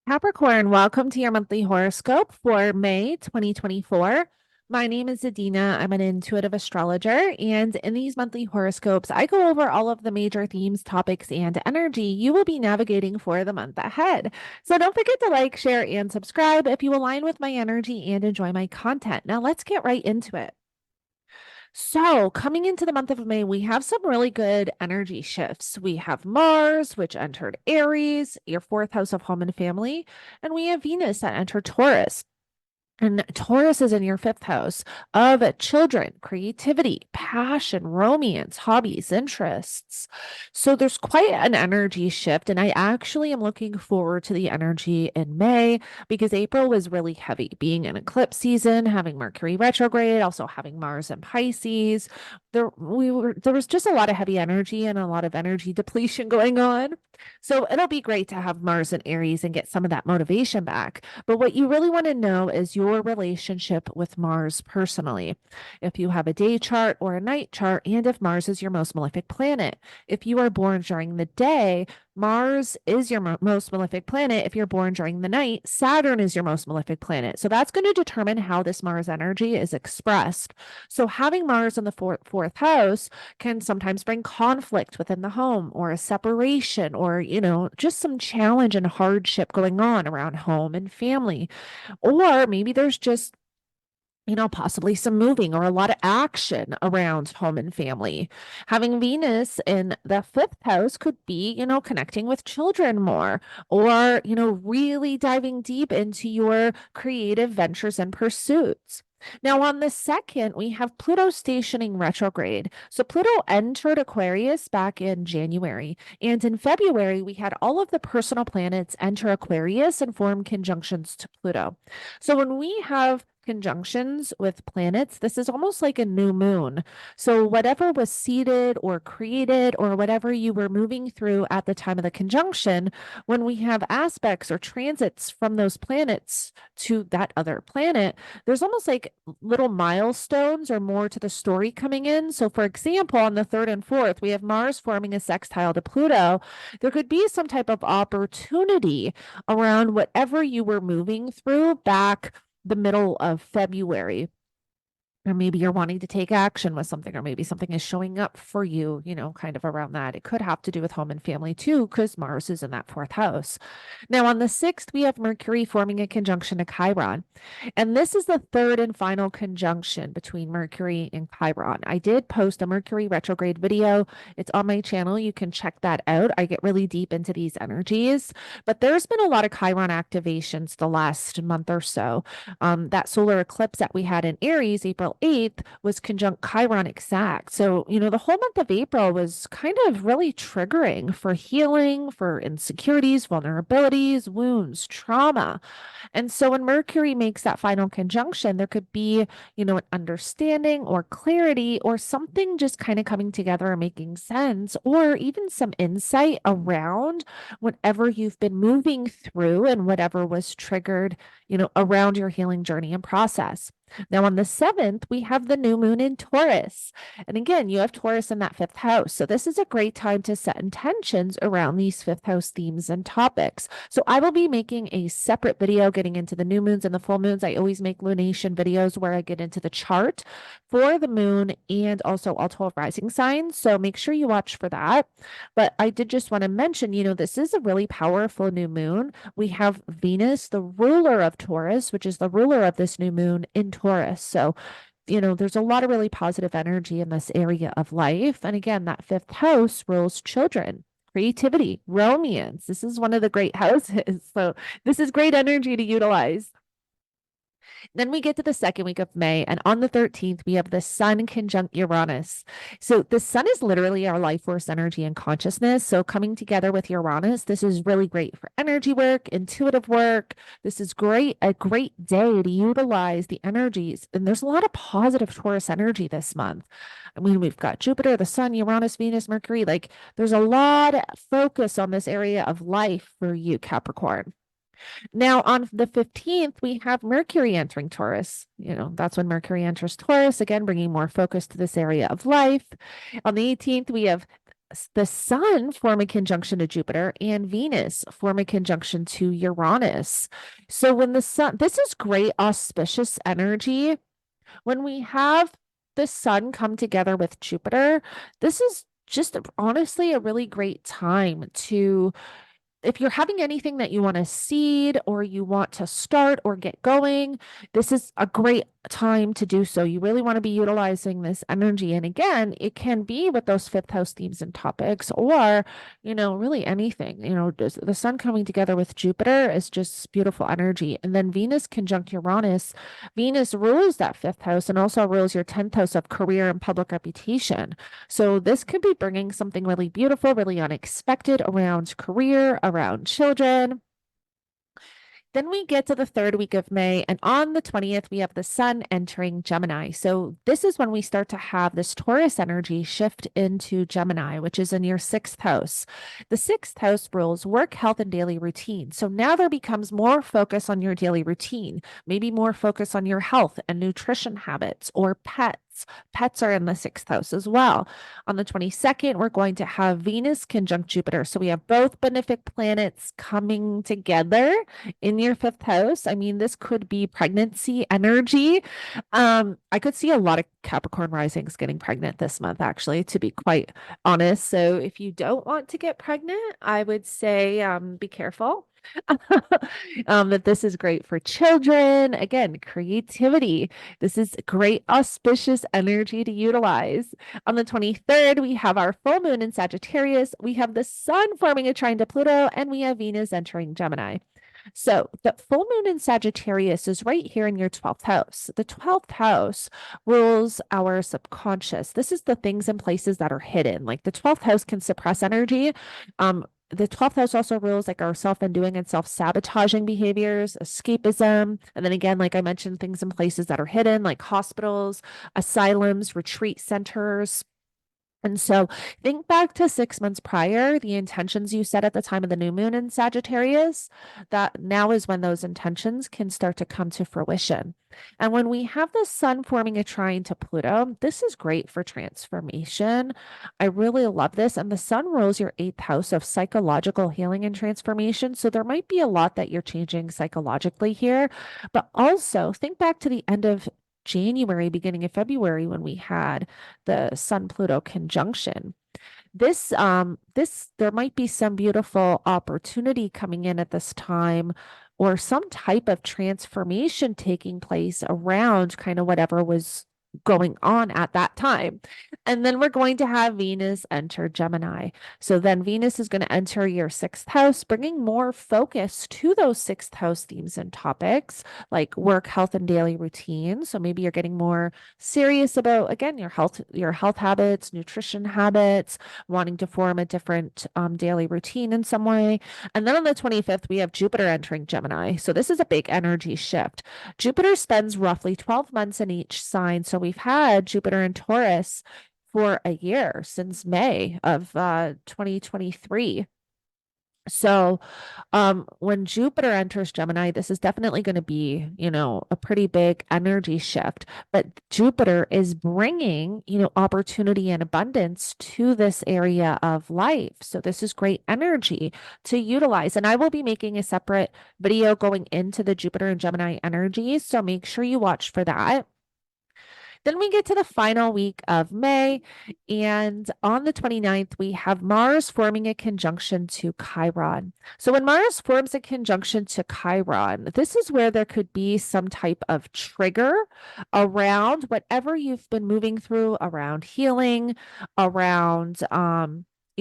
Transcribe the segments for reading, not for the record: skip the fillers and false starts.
Capricorn, welcome to your monthly horoscope for May 2024. My name is Adina. I'm an intuitive astrologer, and in these monthly horoscopes, I go over all of the major themes, topics, and energy you will be navigating for the month ahead. So don't forget to like, share, and subscribe if you align with my energy and enjoy my content. Now let's get right into it. So, coming into the month of May, we have some really good energy shifts. We have Mars, which entered Aries, your fourth house of home and family, and we have Venus that entered Taurus. And Taurus is in your fifth house of children, creativity, passion, romance, hobbies, interests. So there's quite an energy shift. And I actually am looking forward to the energy in May because April was really heavy, being an eclipse season, having Mercury retrograde, also having Mars and Pisces. There was just a lot of heavy energy and a lot of energy depletion going on. So it'll be great to have Mars and Aries and get some of that motivation back. But what you really want to know is your relationship with Mars personally. If you have a day chart or a night chart, and if Mars is your most malefic planet. If you are born during the day, Mars is your most malefic planet. If you're born during the night, Saturn is your most malefic planet. So that's going to determine how this Mars energy is expressed. So having Mars in the fourth house can sometimes bring conflict within the home or a separation or, just some challenge and hardship going on around home and family. Or maybe there's just possibly some moving or a lot of action around home and family. Having Venus in the fifth house could be, connecting with children more or, really diving deep into your creative ventures and pursuits. Now, on the second, we have Pluto stationing retrograde. So, Pluto entered Aquarius back in January. And in February, we had all of the personal planets enter Aquarius and form conjunctions to Pluto. So, when we have conjunctions with planets, this is almost like a new moon. So, whatever was seeded or created or whatever you were moving through at the time of the conjunction, when we have aspects or transits from those planets to that other planet, there's almost like little milestones or more to the story coming in. So, for example, on the third and fourth, we have Mars forming a sextile to Pluto. There could be some type of opportunity around whatever you were moving through back the middle of February. Or maybe you're wanting to take action with something, or maybe something is showing up for you, kind of around that. It could have to do with home and family too, because Mars is in that fourth house. Now, on the 6th, we have Mercury forming a conjunction to Chiron. And this is the third and final conjunction between Mercury and Chiron. I did post a Mercury retrograde video. It's on my channel. You can check that out. I get really deep into these energies, but there's been a lot of Chiron activations the last month or so. That solar eclipse that we had in Aries, April 8th, was conjunct Chiron exact. So, the whole month of April was kind of really triggering for healing, for insecurities, vulnerabilities, wounds, trauma. And so when Mercury makes that final conjunction, there could be, an understanding or clarity or something just kind of coming together and making sense, or even some insight around whatever you've been moving through and whatever was triggered, around your healing journey and process. Now, on the 7th, we have the new moon in Taurus. And again, you have Taurus in that fifth house. So, this is a great time to set intentions around these fifth house themes and topics. So, I will be making a separate video getting into the new moons and the full moons. I always make lunation videos where I get into the chart for the moon and also all 12 rising signs. So, make sure you watch for that. But I did just want to mention, this is a really powerful new moon. We have Venus, the ruler of Taurus, which is the ruler of this new moon in Taurus. So, there's a lot of really positive energy in this area of life. And again, that fifth house rules children, creativity, romance. This is one of the great houses. So, this is great energy to utilize. Then we get to the second week of May, and on the 13th, we have the Sun conjunct Uranus. So the Sun is literally our life force, energy, and consciousness. So coming together with Uranus, this is really great for energy work, intuitive work. This is a great day to utilize the energies. And there's a lot of positive Taurus energy this month. I mean, we've got Jupiter, the Sun, Uranus, Venus, Mercury. Like there's a lot of focus on this area of life for you, Capricorn. Now, on the 15th, we have Mercury entering Taurus. That's when Mercury enters Taurus, again, bringing more focus to this area of life. On the 18th, we have the sun form a conjunction to Jupiter and Venus form a conjunction to Uranus. So when the sun, this is great auspicious energy. When we have the sun come together with Jupiter, this is just honestly a really great time to, if you're having anything that you want to seed or you want to start or get going, this is a great time to do so. You really want to be utilizing this energy. And again, it can be with those fifth house themes and topics, or, really anything. The sun coming together with Jupiter is just beautiful energy. And then Venus conjunct Uranus. Venus rules that fifth house and also rules your 10th house of career and public reputation. So this could be bringing something really beautiful, really unexpected around career, around children. Then we get to the third week of May, and on the 20th, we have the sun entering Gemini. So this is when we start to have this Taurus energy shift into Gemini, which is in your sixth house. The sixth house rules work, health, and daily routine. So now there becomes more focus on your daily routine, maybe more focus on your health and nutrition habits or pets. Pets are in the sixth house as well. On the 22nd, we're going to have Venus conjunct Jupiter. So we have both benefic planets coming together in your fifth house. I mean, this could be pregnancy energy. I could see a lot of Capricorn risings getting pregnant this month, actually, to be quite honest. So if you don't want to get pregnant, I would say be careful. That this is great for children. Again, creativity. This is great auspicious energy to utilize. On the 23rd, we have our full moon in Sagittarius. We have the sun forming a trine to Pluto, and we have Venus entering Gemini. So the full moon in Sagittarius is right here in your 12th house. The 12th house rules our subconscious. This is the things and places that are hidden. Like the 12th house can suppress energy. The 12th house also rules like our self-undoing and self-sabotaging behaviors, escapism. And then again, like I mentioned, things and places that are hidden, like hospitals, asylums, retreat centers. And so think back to 6 months prior, the intentions you set at the time of the new moon in Sagittarius, that now is when those intentions can start to come to fruition. And when we have the sun forming a trine to Pluto, this is great for transformation. I really love this. And the sun rules your eighth house of psychological healing and transformation. So there might be a lot that you're changing psychologically here, but also think back to the end of January, beginning of February, when we had the Sun Pluto conjunction. This there might be some beautiful opportunity coming in at this time, or some type of transformation taking place around kind of whatever was going on at that time. And then we're going to have Venus enter Gemini. So then Venus is going to enter your sixth house, bringing more focus to those sixth house themes and topics like work, health, and daily routine. So maybe you're getting more serious about, again, your health habits, nutrition habits, wanting to form a different daily routine in some way. And then on the 25th, we have Jupiter entering Gemini. So this is a big energy shift. Jupiter spends roughly 12 months in each sign. So we've had Jupiter in Taurus for a year, since May of 2023. So when Jupiter enters Gemini, this is definitely going to be, a pretty big energy shift. But Jupiter is bringing, opportunity and abundance to this area of life. So this is great energy to utilize. And I will be making a separate video going into the Jupiter and Gemini energies. So make sure you watch for that. Then we get to the final week of May, and on the 29th, we have Mars forming a conjunction to Chiron. So when Mars forms a conjunction to Chiron, this is where there could be some type of trigger around whatever you've been moving through, around healing, around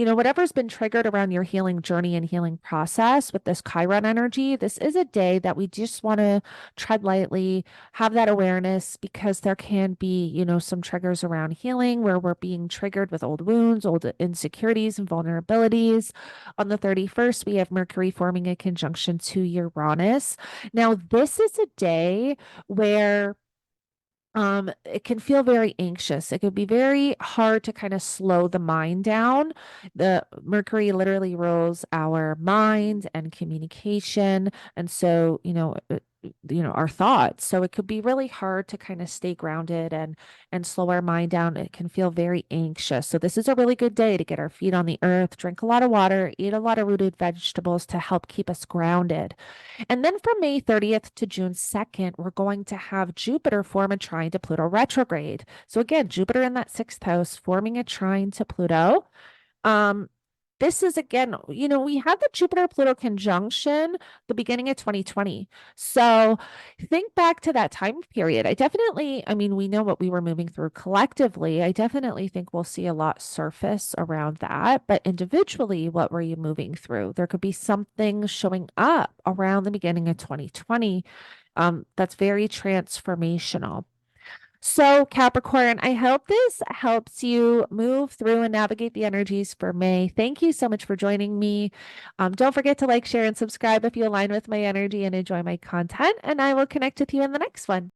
whatever's been triggered around your healing journey and healing process with this Chiron energy. This is a day that we just want to tread lightly, have that awareness, because there can be, some triggers around healing where we're being triggered with old wounds, old insecurities, and vulnerabilities. On the 31st, we have Mercury forming a conjunction to Uranus. Now, this is a day where it can feel very anxious. It could be very hard to kind of slow the mind down. The Mercury literally rules our mind and communication. And so, our thoughts. So it could be really hard to kind of stay grounded and slow our mind down. It can feel very anxious. So this is a really good day to get our feet on the earth, drink a lot of water, eat a lot of rooted vegetables to help keep us grounded. And then from May 30th to June 2nd, we're going to have Jupiter form a trine to Pluto retrograde. So again, Jupiter in that sixth house forming a trine to Pluto. Um, this is again, we had the Jupiter Pluto conjunction the beginning of 2020. So think back to that time period. I mean, we know what we were moving through collectively. I definitely think we'll see a lot surface around that. But individually, what were you moving through? There could be something showing up around the beginning of 2020 that's very transformational. So, Capricorn, I hope this helps you move through and navigate the energies for May. Thank you so much for joining me. Don't forget to like, share, and subscribe if you align with my energy and enjoy my content, and I will connect with you in the next one.